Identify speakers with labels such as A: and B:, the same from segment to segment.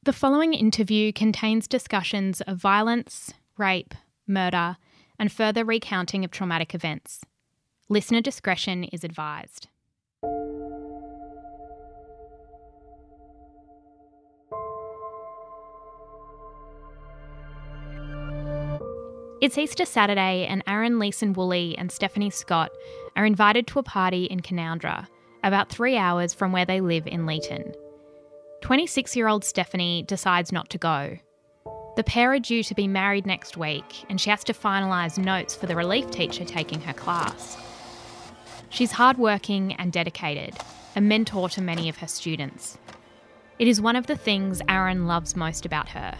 A: The following interview contains discussions of violence, rape, murder, and further recounting of traumatic events. Listener discretion is advised. It's Easter Saturday and Aaron Leeson Woolley and Stephanie Scott are invited to a party in Canowindra, about 3 hours from where they live in Leeton. 26-year-old Stephanie decides not to go. The pair are due to be married next week and she has to finalise notes for the relief teacher taking her class. She's hardworking and dedicated, a mentor to many of her students. It is one of the things Aaron loves most about her.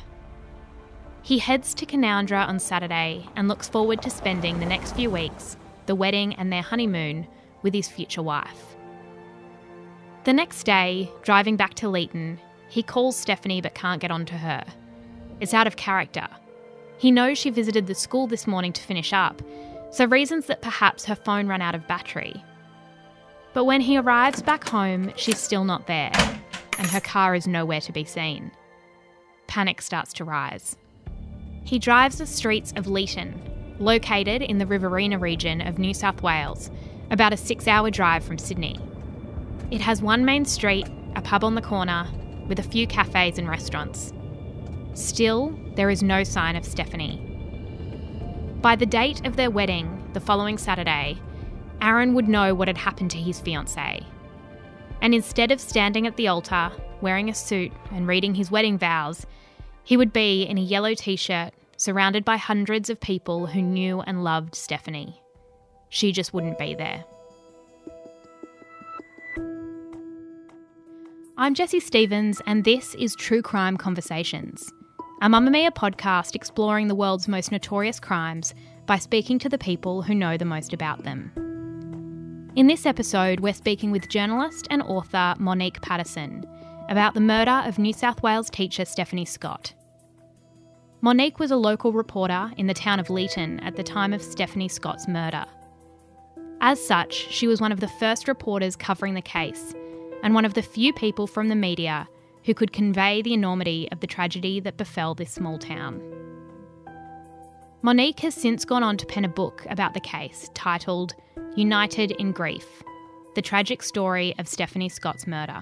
A: He heads to Canowindra on Saturday and looks forward to spending the next few weeks, the wedding and their honeymoon, with his future wife. The next day, driving back to Leeton, he calls Stephanie but can't get onto her. It's out of character. He knows she visited the school this morning to finish up, so reasons that perhaps her phone ran out of battery. But when he arrives back home, she's still not there, and her car is nowhere to be seen. Panic starts to rise. He drives the streets of Leeton, located in the Riverina region of New South Wales, about a 6-hour drive from Sydney. It has one main street, a pub on the corner, with a few cafes and restaurants. Still, there is no sign of Stephanie. By the date of their wedding, the following Saturday, Aaron would know what had happened to his fiancée. And instead of standing at the altar, wearing a suit and reading his wedding vows, he would be in a yellow t-shirt, surrounded by hundreds of people who knew and loved Stephanie. She just wouldn't be there. I'm Jessie Stevens and this is True Crime Conversations, a Mamma Mia podcast exploring the world's most notorious crimes by speaking to the people who know the most about them. In this episode, we're speaking with journalist and author Monique Patterson about the murder of New South Wales teacher Stephanie Scott. Monique was a local reporter in the town of Leeton at the time of Stephanie Scott's murder. As such, she was one of the first reporters covering the case and one of the few people from the media who could convey the enormity of the tragedy that befell this small town. Monique has since gone on to pen a book about the case titled United in Grief, the tragic story of Stephanie Scott's murder.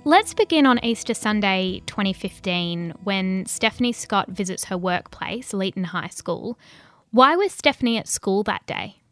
A: Let's begin on Easter Sunday 2015 when Stephanie Scott visits her workplace, Leeton High School. Why was Stephanie at school that day?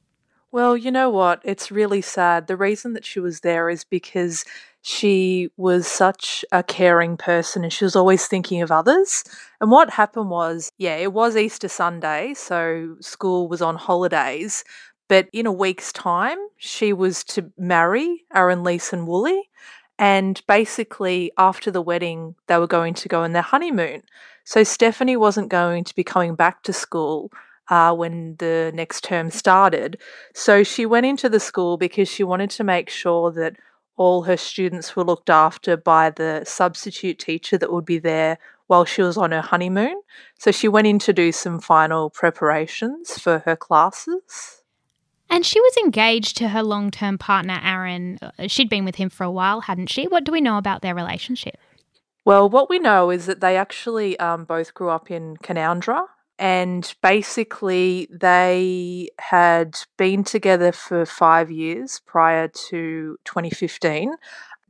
B: Well, you know what? It's really sad. The reason that she was there is because she was such a caring person and she was always thinking of others. And what happened was, it was Easter Sunday, so school was on holidays. But in a week's time, she was to marry Aaron Leeson Woolley. And basically, after the wedding, they were going to go on their honeymoon. So Stephanie wasn't going to be coming back to school when the next term started. So she went into the school because she wanted to make sure that all her students were looked after by the substitute teacher that would be there while she was on her honeymoon. So she went in to do some final preparations for her classes.
A: And she was engaged to her long-term partner, Aaron. She'd been with him for a while, hadn't she? What do we know about their relationship?
B: Well, what we know is that they actually both grew up in Canowindra. And basically, they had been together for 5 years prior to 2015.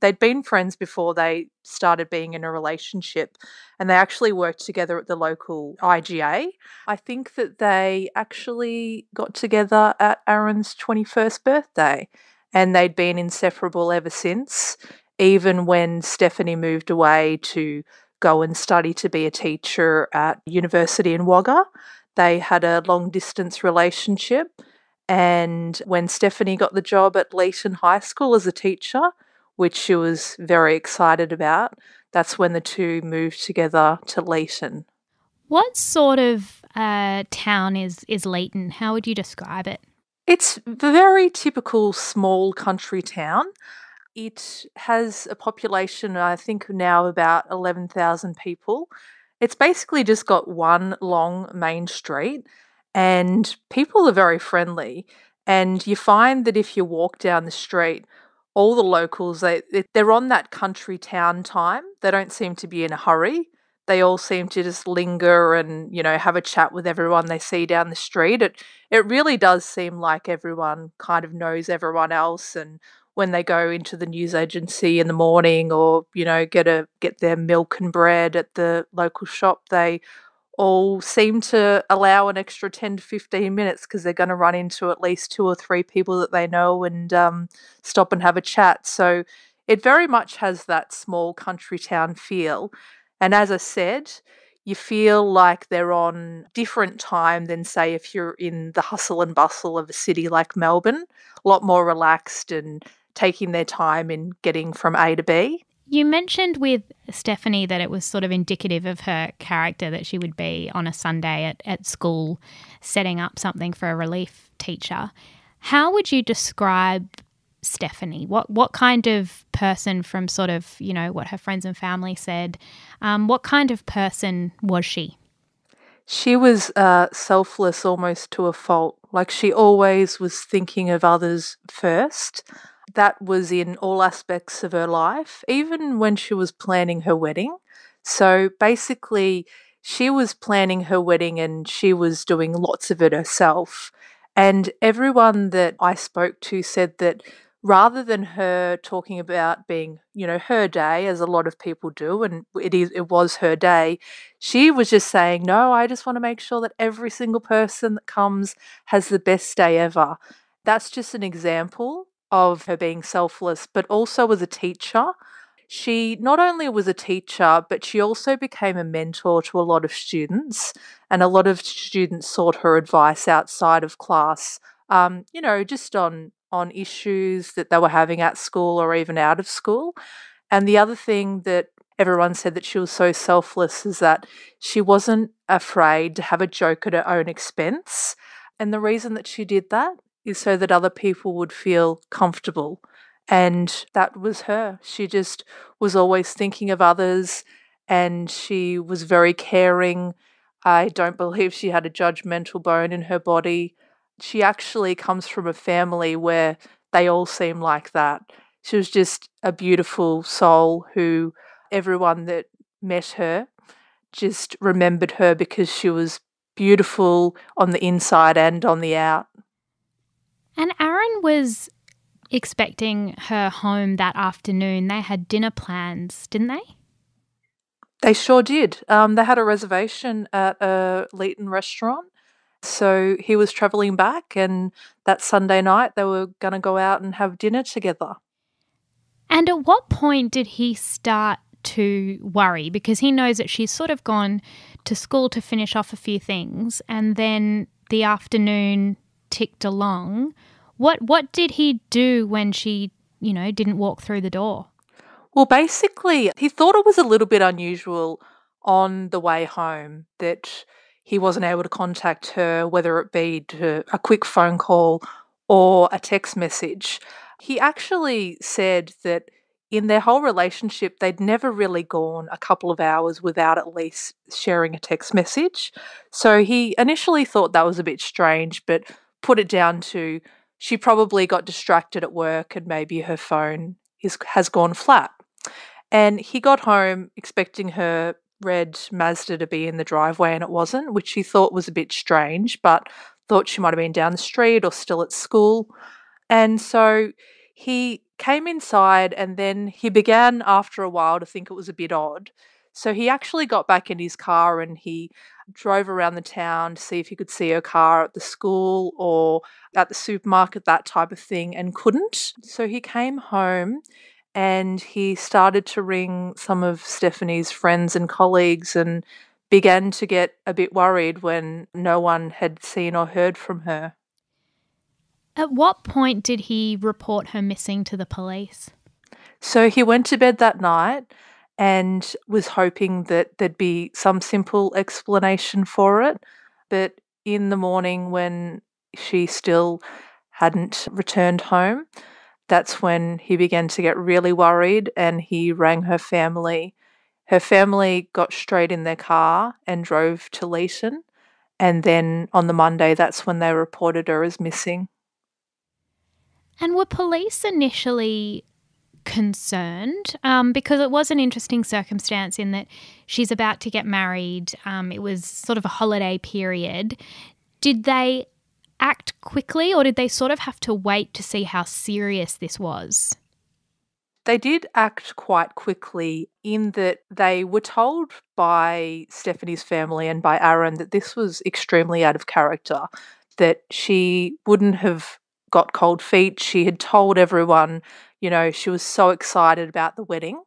B: They'd been friends before they started being in a relationship, and they actually worked together at the local IGA. I think that they actually got together at Aaron's 21st birthday, and they'd been inseparable ever since, even when Stephanie moved away to go and study to be a teacher at university in Wagga. They had a long-distance relationship, and when Stephanie got the job at Leeton High School as a teacher, which she was very excited about, that's when the two moved together to Leeton.
A: What sort of town is Leeton? How would you describe it?
B: It's a very typical small country town. It has a population, I think now about 11,000 people. It's basically just got one long main street and people are very friendly. And you find that if you walk down the street, all the locals, they're on that country town time. They don't seem to be in a hurry. They all seem to just linger and, have a chat with everyone they see down the street. It really does seem like everyone kind of knows everyone else, and when they go into the news agency in the morning or, get their milk and bread at the local shop, they all seem to allow an extra 10 to 15 minutes because they're going to run into at least two or three people that they know and stop and have a chat. So it very much has that small country town feel. And as I said, you feel like they're on different time than, say, if you're in the hustle and bustle of a city like Melbourne, a lot more relaxed and taking their time in getting from A to B.
A: You mentioned with Stephanie that it was sort of indicative of her character that she would be on a Sunday at school setting up something for a relief teacher. How would you describe Stephanie? What kind of person, from sort of, what her friends and family said, what kind of person was she?
B: She was selfless almost to a fault. Like, she always was thinking of others first. That was in all aspects of her life, even when she was planning her wedding. So basically, she was planning her wedding and she was doing lots of it herself. And everyone that I spoke to said that rather than her talking about being, her day, as a lot of people do, and it was her day, she was just saying, no, I just want to make sure that every single person that comes has the best day ever. That's just an example of her being selfless, but also as a teacher. She not only was a teacher, but she also became a mentor to a lot of students, and a lot of students sought her advice outside of class, just on issues that they were having at school or even out of school. And the other thing that everyone said that she was so selfless is that she wasn't afraid to have a joke at her own expense. And the reason that she did that is so that other people would feel comfortable. And that was her. She just was always thinking of others, and she was very caring. I don't believe she had a judgmental bone in her body. She actually comes from a family where they all seem like that. She was just a beautiful soul who everyone that met her just remembered her because she was beautiful on the inside and on the out.
A: And Aaron was expecting her home that afternoon. They had dinner plans, didn't they?
B: They sure did. They had a reservation at a Leeton restaurant. So he was travelling back, and that Sunday night they were going to go out and have dinner together.
A: And at what point did he start to worry? Because he knows that she's sort of gone to school to finish off a few things, and then the afternoon ticked along. What did he do when she, didn't walk through the door?
B: Well, basically, he thought it was a little bit unusual on the way home that he wasn't able to contact her, whether it be to a quick phone call or a text message. He actually said that in their whole relationship, they'd never really gone a couple of hours without at least sharing a text message. So he initially thought that was a bit strange, but put it down to she probably got distracted at work and maybe her phone has gone flat. And he got home expecting her red Mazda to be in the driveway, and it wasn't, which he thought was a bit strange, but thought she might have been down the street or still at school. And so he came inside, and then he began after a while to think it was a bit odd. So he actually got back in his car and he drove around the town to see if he could see her car at the school or at the supermarket, that type of thing, and couldn't. So he came home and he started to ring some of Stephanie's friends and colleagues and began to get a bit worried when no one had seen or heard from her.
A: At what point did he report her missing to the police?
B: So he went to bed that night and was hoping that there'd be some simple explanation for it. But in the morning, when she still hadn't returned home, that's when he began to get really worried and he rang her family. Her family got straight in their car and drove to Leeton. And then on the Monday, that's when they reported her as missing.
A: And were police initially concerned? Because it was an interesting circumstance in that she's about to get married. It was sort of a holiday period. Did they act quickly, or did they sort of have to wait to see how serious this was?
B: They did act quite quickly in that they were told by Stephanie's family and by Aaron that this was extremely out of character, that she wouldn't have got cold feet. She had told everyone, she was so excited about the wedding.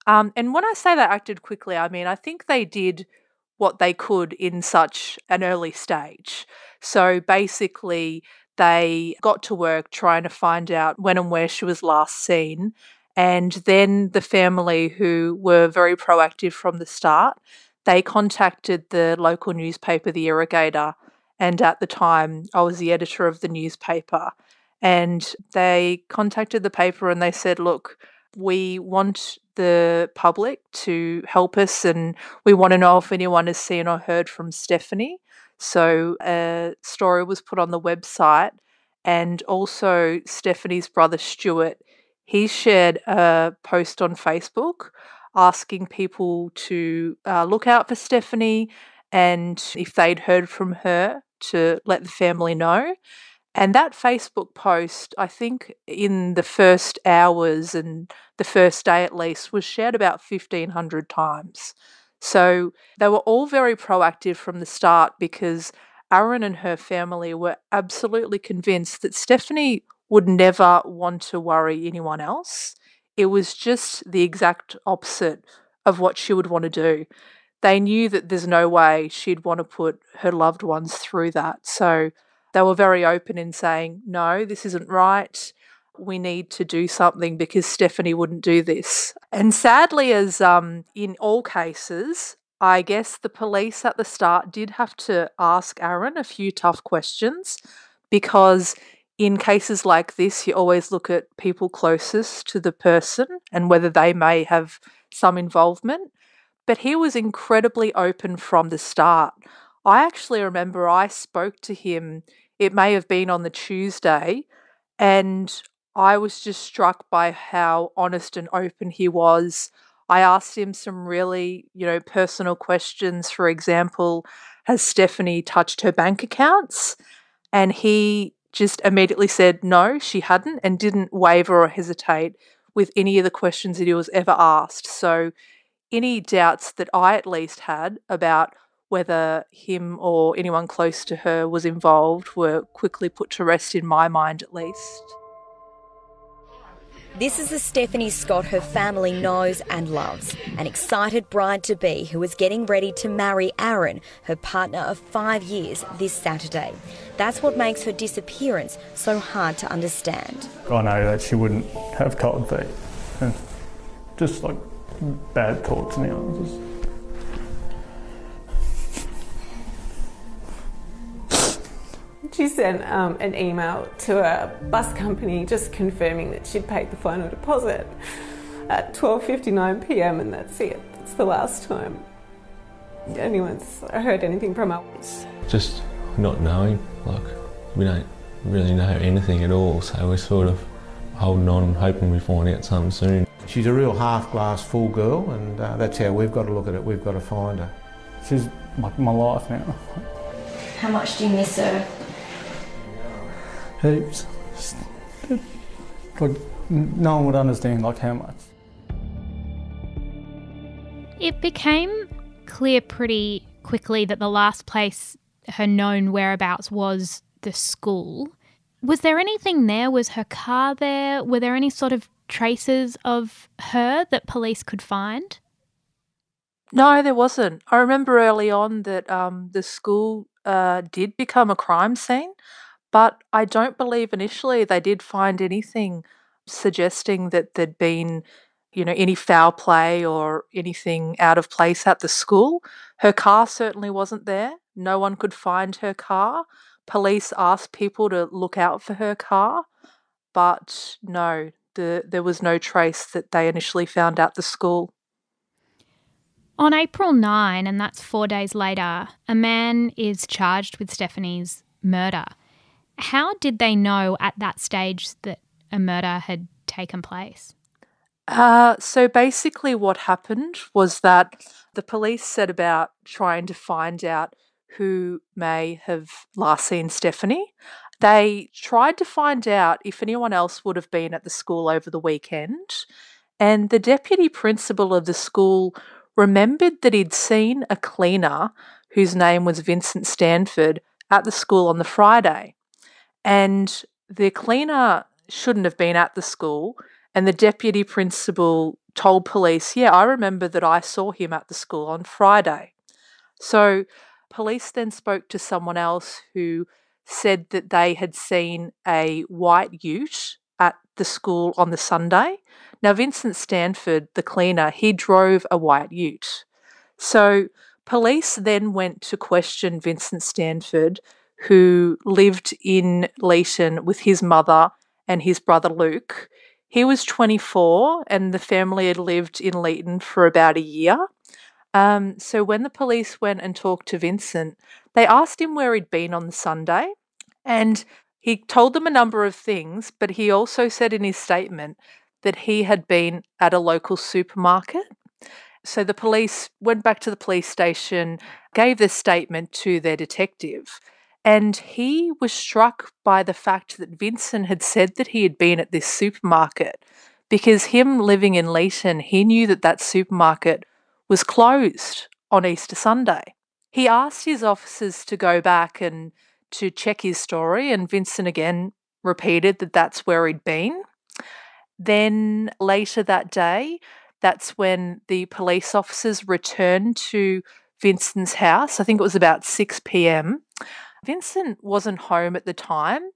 B: And when I say they acted quickly, I mean, I think they did what they could in such an early stage. So basically, they got to work trying to find out when and where she was last seen. And then the family, who were very proactive from the start, they contacted the local newspaper, The Irrigator. And at the time, I was the editor of the newspaper. And they contacted the paper and they said, look, we want the public to help us and we want to know if anyone has seen or heard from Stephanie. So a story was put on the website, and also Stephanie's brother Stuart, he shared a post on Facebook asking people to look out for Stephanie and if they'd heard from her to let the family know. And that Facebook post, I think in the first hours and the first day at least, was shared about 1,500 times. So they were all very proactive from the start because Aaron and her family were absolutely convinced that Stephanie would never want to worry anyone else. It was just the exact opposite of what she would want to do. They knew that there's no way she'd want to put her loved ones through that. So they were very open in saying, no, this isn't right. We need to do something because Stephanie wouldn't do this. And sadly, as in all cases, I guess the police at the start did have to ask Aaron a few tough questions because in cases like this, you always look at people closest to the person and whether they may have some involvement. But he was incredibly open from the start. I actually remember I spoke to him, it may have been on the Tuesday, and I was just struck by how honest and open he was. I asked him some really, personal questions. For example, has Stephanie touched her bank accounts? And he just immediately said no, she hadn't, and didn't waver or hesitate with any of the questions that he was ever asked. So any doubts that I at least had about whether him or anyone close to her was involved were quickly put to rest in my mind at least.
C: This is the Stephanie Scott her family knows and loves. An excited bride-to-be who is getting ready to marry Aaron, her partner of 5 years, this Saturday. That's what makes her disappearance so hard to understand.
D: I know that she wouldn't have cold feet. And just like bad thoughts now.
E: She sent an email to a bus company just confirming that she'd paid the final deposit at 12:59 p.m. and that's it. It's the last time anyone's heard anything from her.
F: Just not knowing, we don't really know anything at all, so we're sort of holding on, hoping we find out something soon.
G: She's a real half-glass full girl, and that's how we've got to look at it. We've got to find her.
D: She's like my life now.
C: How much do you miss her?
D: Heaps. Like, no one would understand how much.
A: It became clear pretty quickly that the last place her known whereabouts was the school. Was there anything there? Was her car there? Were there any sort of traces of her that police could find?
B: No, there wasn't. I remember early on that the school did become a crime scene, but I don't believe initially they did find anything suggesting that there'd been, any foul play or anything out of place at the school. Her car certainly wasn't there. No one could find her car. Police asked people to look out for her car, but no, there was no trace that they initially found at the school.
A: On April 9, and that's 4 days later, a man is charged with Stephanie's murder. How did they know at that stage that a murder had taken place?
B: So basically what happened was that the police set about trying to find out who may have last seen Stephanie. They tried to find out if anyone else would have been at the school over the weekend, and the deputy principal of the school remembered that he'd seen a cleaner whose name was Vincent Stanford at the school on the Friday. And the cleaner shouldn't have been at the school, and the deputy principal told police, yeah, I remember that I saw him at the school on Friday. So police then spoke to someone else who said that they had seen a white ute at the school on the Sunday. Now, Vincent Stanford, the cleaner, he drove a white ute. So police then went to question Vincent Stanford, who lived in Leeton with his mother and his brother Luke. He was 24 and the family had lived in Leeton for about a year. So when the police went and talked to Vincent, they asked him where he'd been on the Sunday, and he told them a number of things, but he also said in his statement that he had been at a local supermarket. So the police went back to the police station, gave this statement to their detective, and he was struck by the fact that Vincent had said that he had been at this supermarket, because him living in Leeton, he knew that that supermarket was closed on Easter Sunday. He asked his officers to go back and to check his story, and Vincent again repeated that that's where he'd been. Then later that day, that's when the police officers returned to Vincent's house. I think it was about 6 p.m. Vincent wasn't home at the time,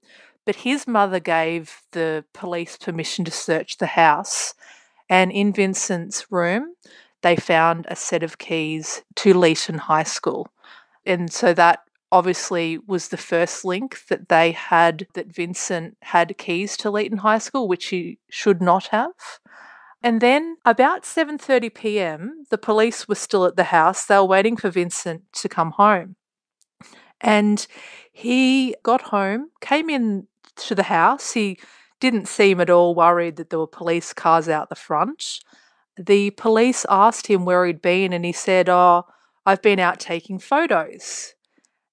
B: but his mother gave the police permission to search the house. And in Vincent's room, they found a set of keys to Leeton High School. And so that obviously was the first link that they had, that Vincent had keys to Leeton High School, which he should not have. And then about 7:30 p.m, the police were still at the house. They were waiting for Vincent to come home. And he got home, came in to the house. He didn't seem at all worried that there were police cars out the front. The police asked him where he'd been, and he said, "Oh, I've been out taking photos."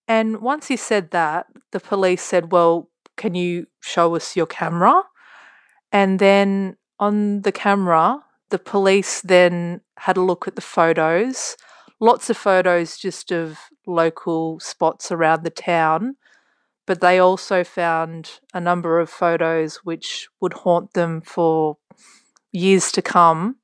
B: And once he said that, the police said, "Well, can you show us your camera?" And then on the camera, the police then had a look at the photos, lots of photos just of local spots around the town, but they also found a number of photos which would haunt them for years to come,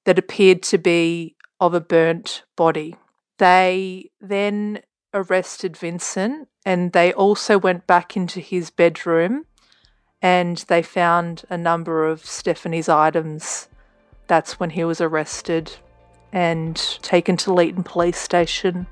B: that appeared to be of a burnt body. They then arrested Vincent, and they also went back into his bedroom, and they found a number of Stephanie's items. That's when he was arrested and taken to Leeton Police Station.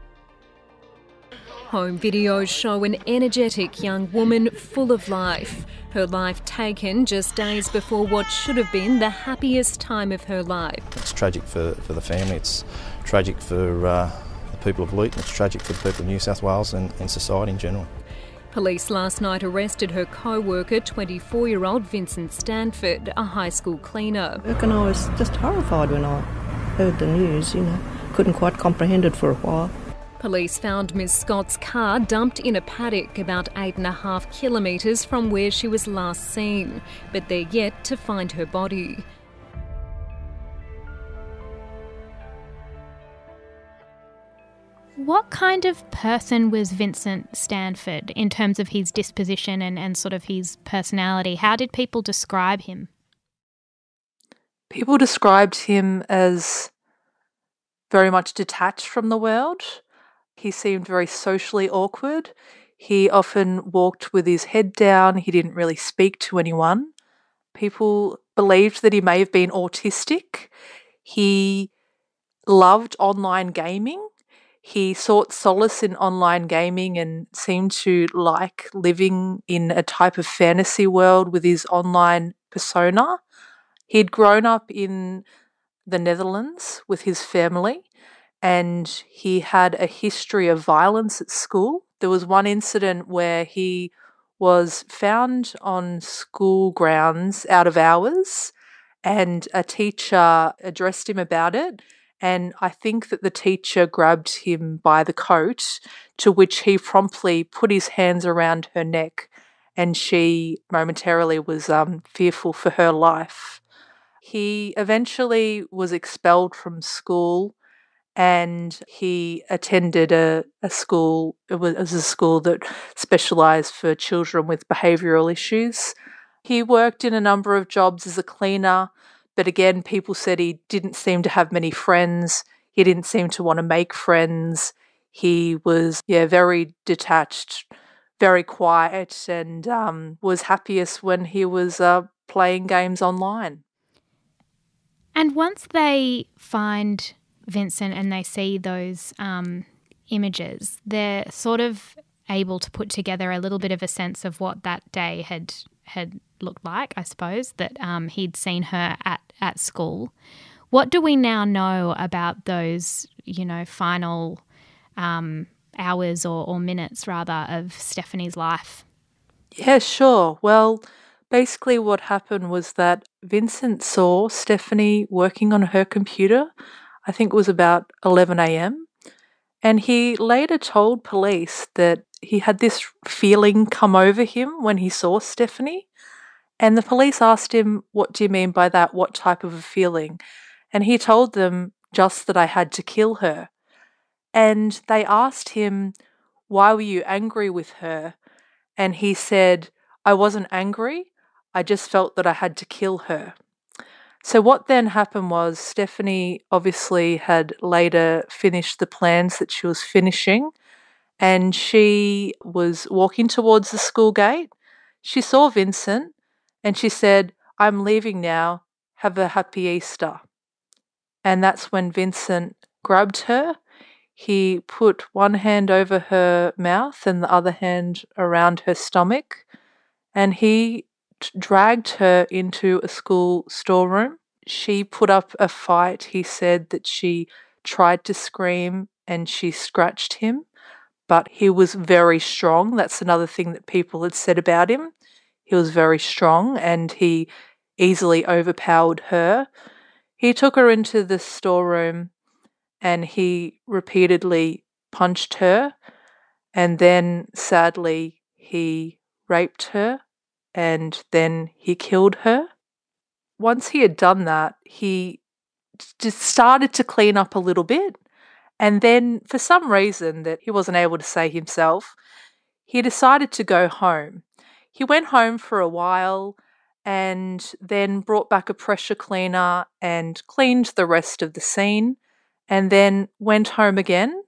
H: Home videos show an energetic young woman full of life. Her life taken just days before what should have been the happiest time of her life.
I: It's tragic for the family, it's tragic for the people of Leeton, it's tragic for the people of New South Wales and society in general.
H: Police last night arrested her co-worker, 24-year-old Vincent Stanford, a high school cleaner.
J: I reckon I was just horrified when I heard the news, couldn't quite comprehend it for a while.
H: Police found Ms Scott's car dumped in a paddock about 8.5 kilometres from where she was last seen, but they're yet to find her body.
A: What kind of person was Vincent Stanford in terms of his disposition and sort of his personality? How did people describe him?
B: People described him as very much detached from the world. He seemed very socially awkward. He often walked with his head down. He didn't really speak to anyone. People believed that he may have been autistic. He loved online gaming. He sought solace in online gaming and seemed to like living in a type of fantasy world with his online persona. He'd grown up in the Netherlands with his family, and he had a history of violence at school. There was one incident where he was found on school grounds out of hours, and a teacher addressed him about it. And I think that the teacher grabbed him by the coat, to which he promptly put his hands around her neck, and she momentarily was fearful for her life. He eventually was expelled from school, and he attended a school. It was a school that specialised for children with behavioural issues. He worked in a number of jobs as a cleaner, but again, people said he didn't seem to have many friends. He didn't seem to want to make friends. He was, very detached, very quiet, and was happiest when he was playing games online.
A: And once they find Vincent and they see those images, they're sort of able to put together a little bit of a sense of what that day had looked like, I suppose, that he'd seen her at school. What do we now know about those, final hours or minutes, rather, of Stephanie's life?
B: Yeah, sure. Well, basically what happened was that Vincent saw Stephanie working on her computer. I think it was about 11 a.m. And he later told police that he had this feeling come over him when he saw Stephanie. And the police asked him, "What do you mean by that? What type of a feeling?" And he told them, "Just that I had to kill her." And they asked him, "Why were you angry with her?" And he said, "I wasn't angry. I just felt that I had to kill her." So what then happened was Stephanie obviously had later finished the plans that she was finishing, and she was walking towards the school gate. She saw Vincent and she said, "I'm leaving now. Have a happy Easter." And that's when Vincent grabbed her. He put one hand over her mouth and the other hand around her stomach, and he dragged her into a school storeroom. She put up a fight. He said that she tried to scream and she scratched him, but he was very strong. That's another thing that people had said about him. He was very strong and he easily overpowered her. He took her into the storeroom and he repeatedly punched her, and then sadly he raped her, and then he killed her. Once he had done that, he just started to clean up a little bit, and then for some reason that he wasn't able to say himself, he decided to go home. He went home for a while and then brought back a pressure cleaner and cleaned the rest of the scene, and then went home again.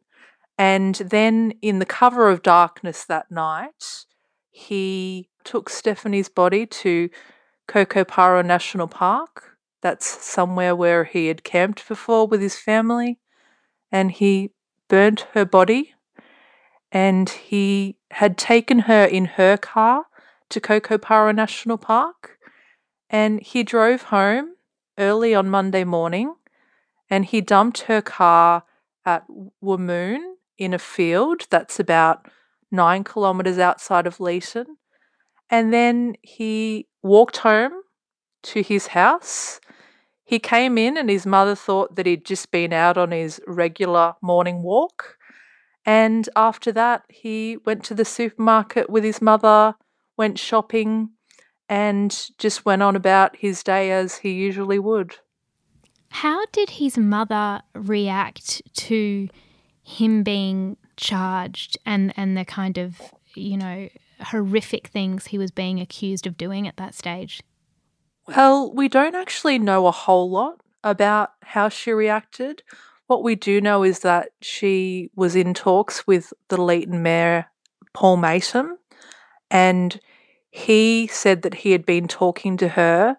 B: And then in the cover of darkness that night, he took Stephanie's body to Kokopara National Park. That's somewhere where he had camped before with his family. And he burnt her body, and he had taken her in her car to Kokopara National Park, and he drove home early on Monday morning, and he dumped her car at Wamoon in a field that's about 9 kilometres outside of Leeton. And then he walked home to his house. He came in and his mother thought that he'd just been out on his regular morning walk. And after that, he went to the supermarket with his mother, went shopping, and just went on about his day as he usually would.
A: How did his mother react to him being charged and the kind of, horrific things he was being accused of doing at that stage?
B: Well, we don't actually know a whole lot about how she reacted. What we do know is that she was in talks with the Leeton Mayor, Paul Mason, and he said that he had been talking to her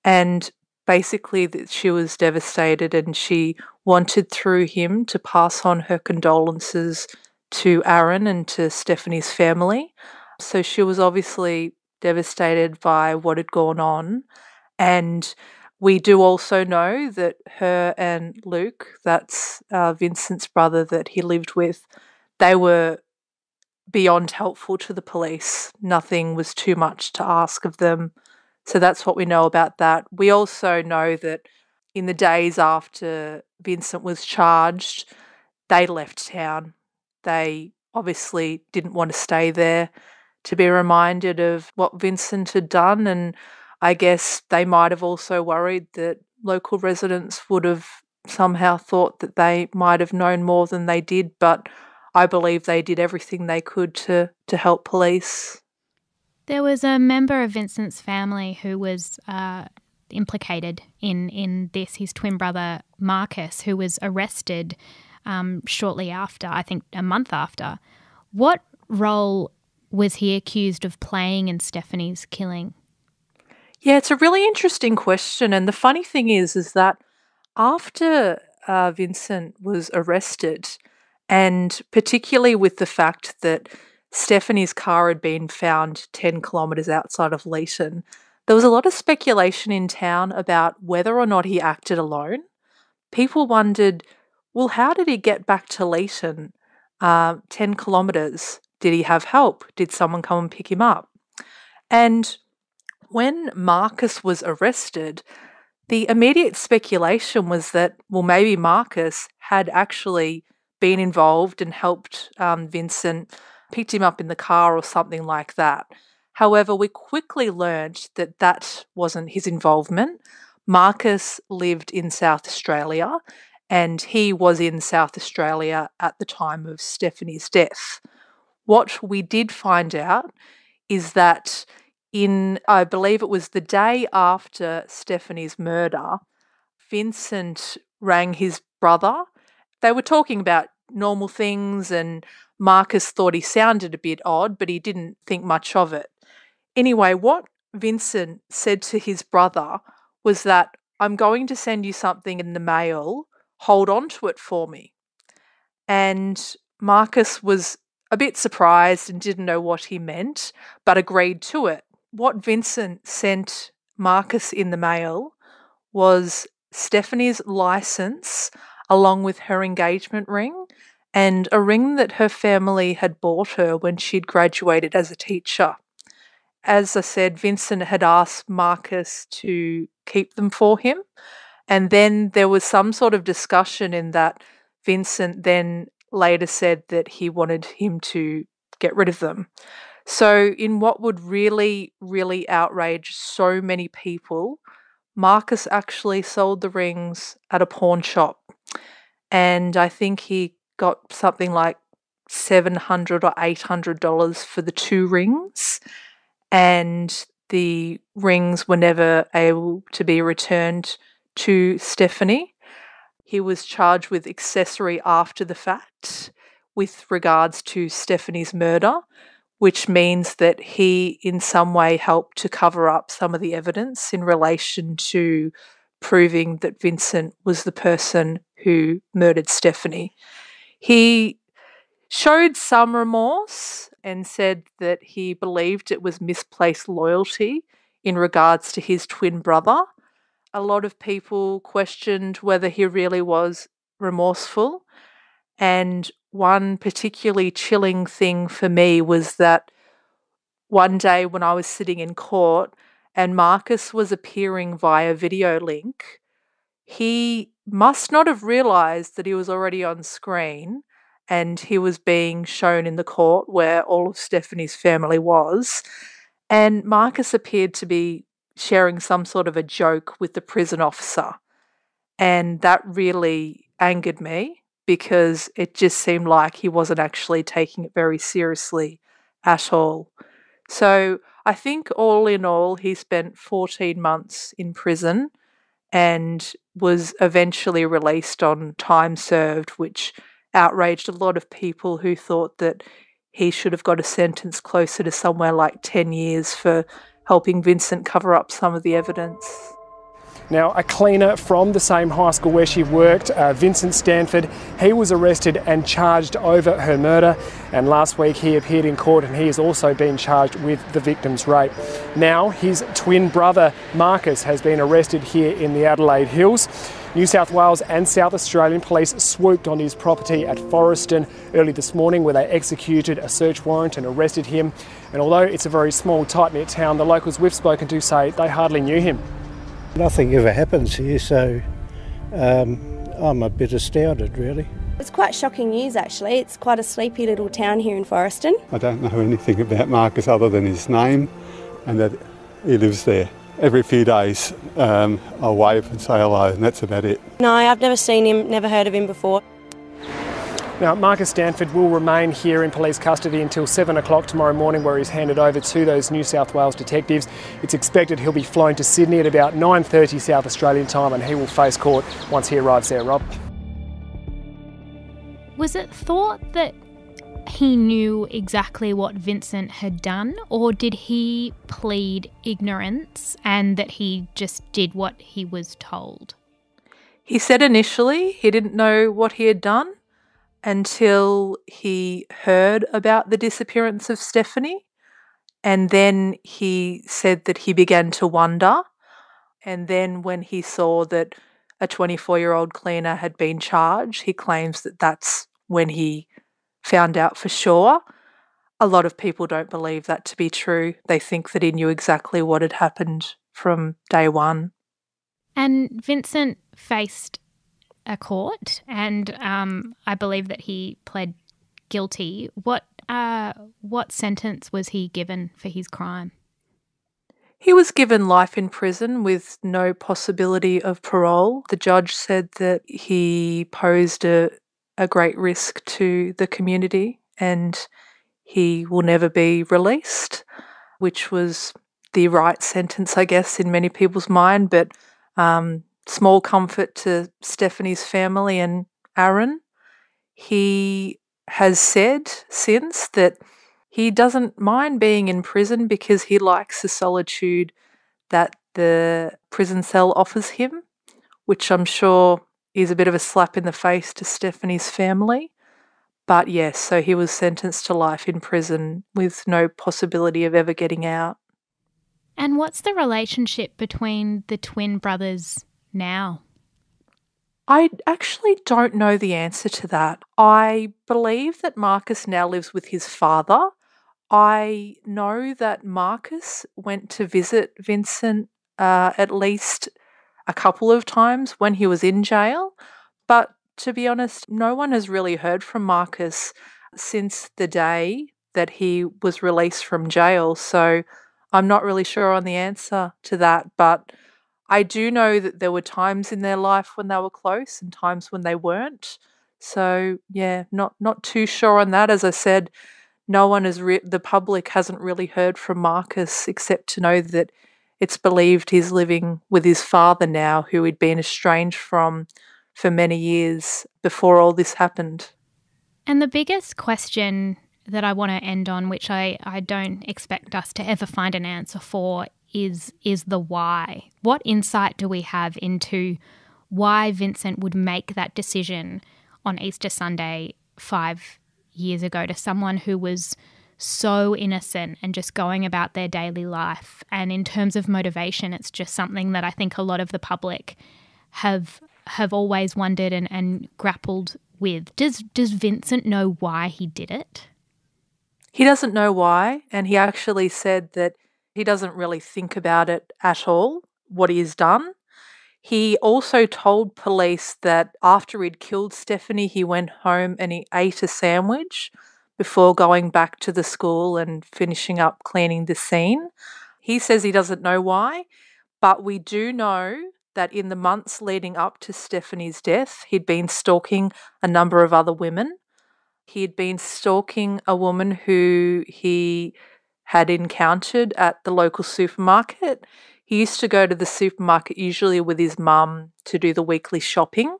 B: and basically that she was devastated and she wanted through him to pass on her condolences to Aaron and to Stephanie's family. So she was obviously devastated by what had gone on. And we do also know that her and Luke, that's Vincent's brother that he lived with, they were beyond helpful to the police. Nothing was too much to ask of them. So that's what we know about that. We also know that in the days after Vincent was charged, they left town. They obviously didn't want to stay there to be reminded of what Vincent had done, and I guess they might have also worried that local residents would have somehow thought that they might have known more than they did, but I believe they did everything they could to help police.
A: There was a member of Vincent's family who was implicated in this, his twin brother Marcus, who was arrested shortly after, I think a month after. What role was he accused of playing in Stephanie's killing?
B: Yeah, it's a really interesting question. And the funny thing is that after Vincent was arrested, and particularly with the fact that Stephanie's car had been found 10 kilometres outside of Leeton, there was a lot of speculation in town about whether or not he acted alone. People wondered, well, how did he get back to Leeton 10 kilometres? Did he have help? Did someone come and pick him up? And when Marcus was arrested, the immediate speculation was that, well, maybe Marcus had actually been involved and helped Vincent, picked him up in the car or something like that. However, we quickly learned that that wasn't his involvement. Marcus lived in South Australia, and he was in South Australia at the time of Stephanie's death. What we did find out is that I believe it was the day after Stephanie's murder, Vincent rang his brother. They were talking about normal things, and Marcus thought he sounded a bit odd, but he didn't think much of it. Anyway, what Vincent said to his brother was that, I'm going to send you something in the mail, hold on to it for me. And Marcus was a bit surprised and didn't know what he meant, but agreed to it. What Vincent sent Marcus in the mail was Stephanie's license along with her engagement ring and a ring that her family had bought her when she'd graduated as a teacher. As I said, Vincent had asked Marcus to keep them for him, and then there was some sort of discussion in that Vincent then later said that he wanted him to get rid of them. So in what would really, really outrage so many people, Marcus actually sold the rings at a pawn shop. And I think he got something like $700 or $800 for the 2 rings. And the rings were never able to be returned to Stephanie. He was charged with accessory after the fact with regards to Stephanie's murder, which means that he in some way helped to cover up some of the evidence in relation to proving that Vincent was the person who murdered Stephanie. He showed some remorse and said that he believed it was misplaced loyalty in regards to his twin brother. A lot of people questioned whether he really was remorseful. And one particularly chilling thing for me was that one day when I was sitting in court and Marcus was appearing via video link, he must not have realised that he was already on screen and he was being shown in the court where all of Stephanie's family was. And Marcus appeared to be sharing some sort of a joke with the prison officer. And that really angered me because it just seemed like he wasn't actually taking it very seriously at all. So I think all in all, he spent 14 months in prison and was eventually released on time served, which outraged a lot of people who thought that he should have got a sentence closer to somewhere like 10 years for helping Vincent cover up some of the evidence.
K: Now, a cleaner from the same high school where she worked, Vincent Stanford, he was arrested and charged over her murder. And last week he appeared in court and he has also been charged with the victim's rape. Now, his twin brother, Marcus, has been arrested here in the Adelaide Hills. New South Wales and South Australian police swooped on his property at Forreston early this morning, where they executed a search warrant and arrested him. And although it's a very small, tight-knit town, the locals we've spoken to say they hardly knew him.
G: Nothing ever happens here, so I'm a bit astounded, really.
L: It's quite shocking news, actually. It's quite a sleepy little town here in Forreston.
M: I don't know anything about Marcus other than his name and that he lives there. Every few days I'll wave and say hello, and that's about it.
L: No, I've never seen him, never heard of him before.
K: Now, Marcus Stanford will remain here in police custody until 7 o'clock tomorrow morning, where he's handed over to those New South Wales detectives. It's expected he'll be flown to Sydney at about 9:30 South Australian time, and he will face court once he arrives there, Rob.
A: Was it thought that he knew exactly what Vincent had done, or did he plead ignorance and that he just did what he was told?
B: He said initially he didn't know what he had done until he heard about the disappearance of Stephanie, and then he said that he began to wonder, and then when he saw that a 24-year-old cleaner had been charged, he claims that that's when he found out for sure. A lot of people don't believe that to be true. They think that he knew exactly what had happened from day one.
A: And Vincent faced a court, and I believe that he pled guilty. What sentence was he given for his crime?
B: He was given life in prison with no possibility of parole. The judge said that he posed a great risk to the community and he will never be released, which was the right sentence, I guess, in many people's mind, but small comfort to Stephanie's family and Aaron. He has said since that he doesn't mind being in prison because he likes the solitude that the prison cell offers him, which I'm sure is a bit of a slap in the face to Stephanie's family. But yes, so he was sentenced to life in prison with no possibility of ever getting out.
A: And what's the relationship between the twin brothers now?
B: I actually don't know the answer to that. I believe that Marcus now lives with his father. I know that Marcus went to visit Vincent at least a couple of times when he was in jail, but to be honest, no one has really heard from Marcus since the day that he was released from jail, so I'm not really sure on the answer to that, but I do know that there were times in their life when they were close and times when they weren't. So yeah, not too sure on that. As I said, no one has the public hasn't really heard from Marcus except to know that it's believed he's living with his father now, who he'd been estranged from for many years before all this happened.
A: And the biggest question that I want to end on, which I don't expect us to ever find an answer for, is the why. What insight do we have into why Vincent would make that decision on Easter Sunday 5 years ago to someone who was so innocent and just going about their daily life? And in terms of motivation, it's just something that I think a lot of the public have always wondered and grappled with. Does Vincent know why he did it?
B: He doesn't know why, and he actually said that he doesn't really think about it at all, what he has done. He also told police that after he'd killed Stephanie, he went home and he ate a sandwich before going back to the school and finishing up cleaning the scene. He says he doesn't know why, but we do know that in the months leading up to Stephanie's death, he'd been stalking a number of other women. He had been stalking a woman who he had encountered at the local supermarket. He used to go to the supermarket usually with his mum to do the weekly shopping,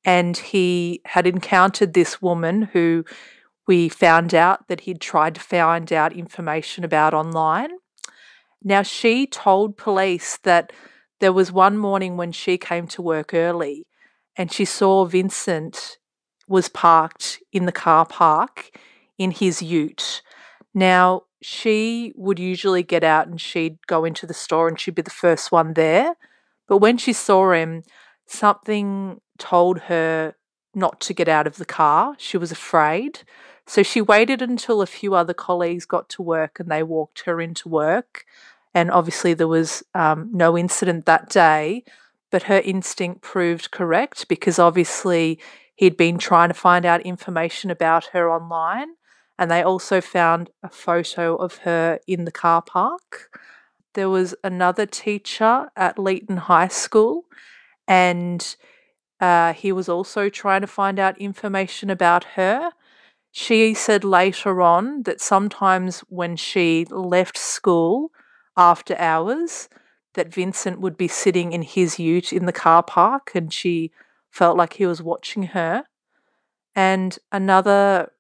B: and he had encountered this woman who we found out that he'd tried to find out information about online. Now, she told police that there was one morning when she came to work early and she saw Vincent was parked in the car park in his ute. Now, she would usually get out and she'd go into the store and she'd be the first one there. But when she saw him, something told her not to get out of the car. She was afraid. So she waited until a few other colleagues got to work and they walked her into work. And obviously there was no incident that day, but her instinct proved correct because obviously he'd been trying to find out information about her online, and they also found a photo of her in the car park. There was another teacher at Leeton High School, and he was also trying to find out information about her. She said later on that sometimes when she left school after hours, that Vincent would be sitting in his ute in the car park and she felt like he was watching her. And another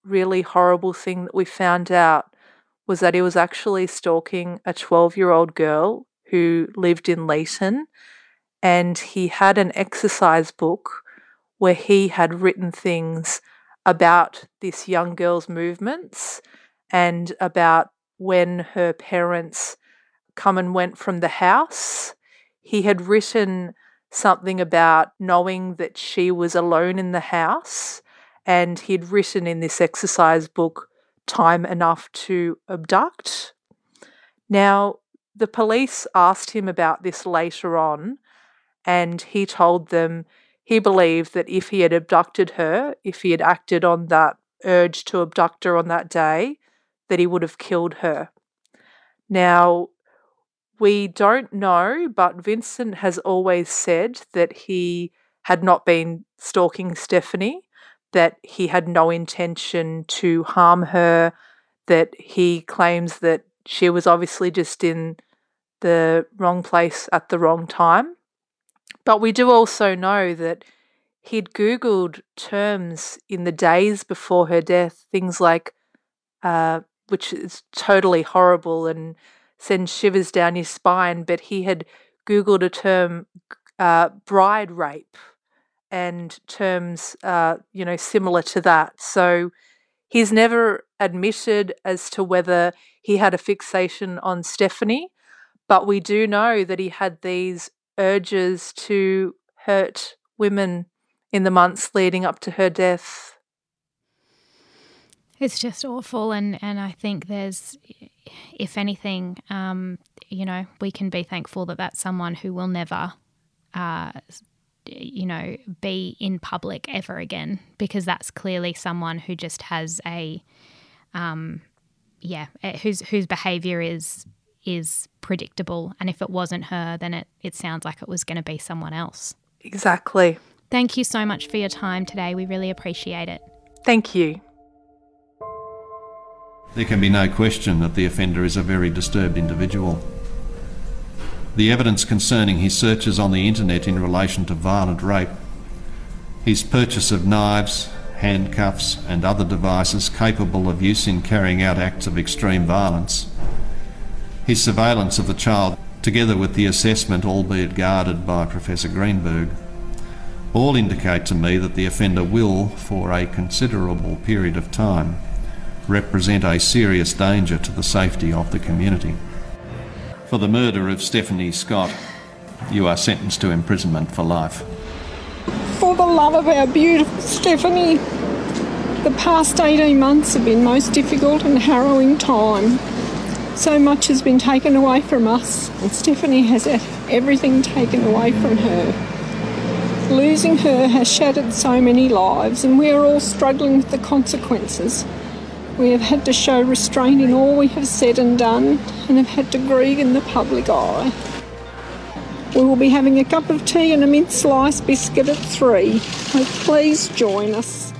B: really horrible thing that we found out was that he was actually stalking a 12-year-old girl who lived in Leeton, and he had an exercise book where he had written things about this young girl's movements and about when her parents come and went from the house. He had written something about knowing that she was alone in the house, and he'd written in this exercise book time enough to abduct. Now, the police asked him about this later on, and he told them he believed that if he had abducted her, if he had acted on that urge to abduct her on that day, that he would have killed her. Now, we don't know, but Vincent has always said that he had not been stalking Stephanie, that he had no intention to harm her, that he claims that she was obviously just in the wrong place at the wrong time. But we do also know that he'd Googled terms in the days before her death, things like, which is totally horrible and sends shivers down your spine, but he had Googled a term, bride rape, and terms, similar to that. So he's never admitted as to whether he had a fixation on Stephanie, but we do know that he had these urges to hurt women in the months leading up to her death.
A: It's just awful, and I think there's, if anything, we can be thankful that that's someone who will never, be in public ever again, because that's clearly someone who just has whose behaviour is predictable, and if it wasn't her, then it sounds like it was going to be someone else.
B: Exactly.
A: Thank you so much for your time today. We really appreciate it.
B: Thank you.
N: There can be no question that the offender is a very disturbed individual. The evidence concerning his searches on the internet in relation to violent rape, his purchase of knives, handcuffs and other devices capable of use in carrying out acts of extreme violence, his surveillance of the child, together with the assessment, albeit guarded by Professor Greenberg, all indicate to me that the offender will, for a considerable period of time, represent a serious danger to the safety of the community. For the murder of Stephanie Scott, you are sentenced to imprisonment for life.
O: For the love of our beautiful Stephanie, the past 18 months have been most difficult and harrowing time. So much has been taken away from us, and Stephanie has had everything taken away from her. Losing her has shattered so many lives, and we are all struggling with the consequences. We have had to show restraint in all we have said and done, and have had to grieve in the public eye. We will be having a cup of tea and a mint slice biscuit at 3, so please join us.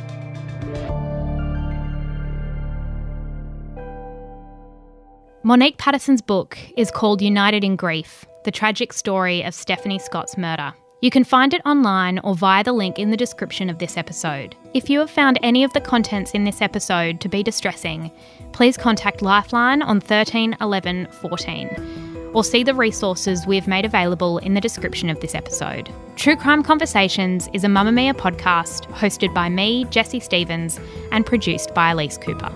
A: Monique Patterson's book is called United in Grief, the tragic story of Stephanie Scott's murder. You can find it online or via the link in the description of this episode. If you have found any of the contents in this episode to be distressing, please contact Lifeline on 13 11 14 or see the resources we've made available in the description of this episode. True Crime Conversations is a Mamma Mia podcast hosted by me, Jessie Stevens, and produced by Elise Cooper.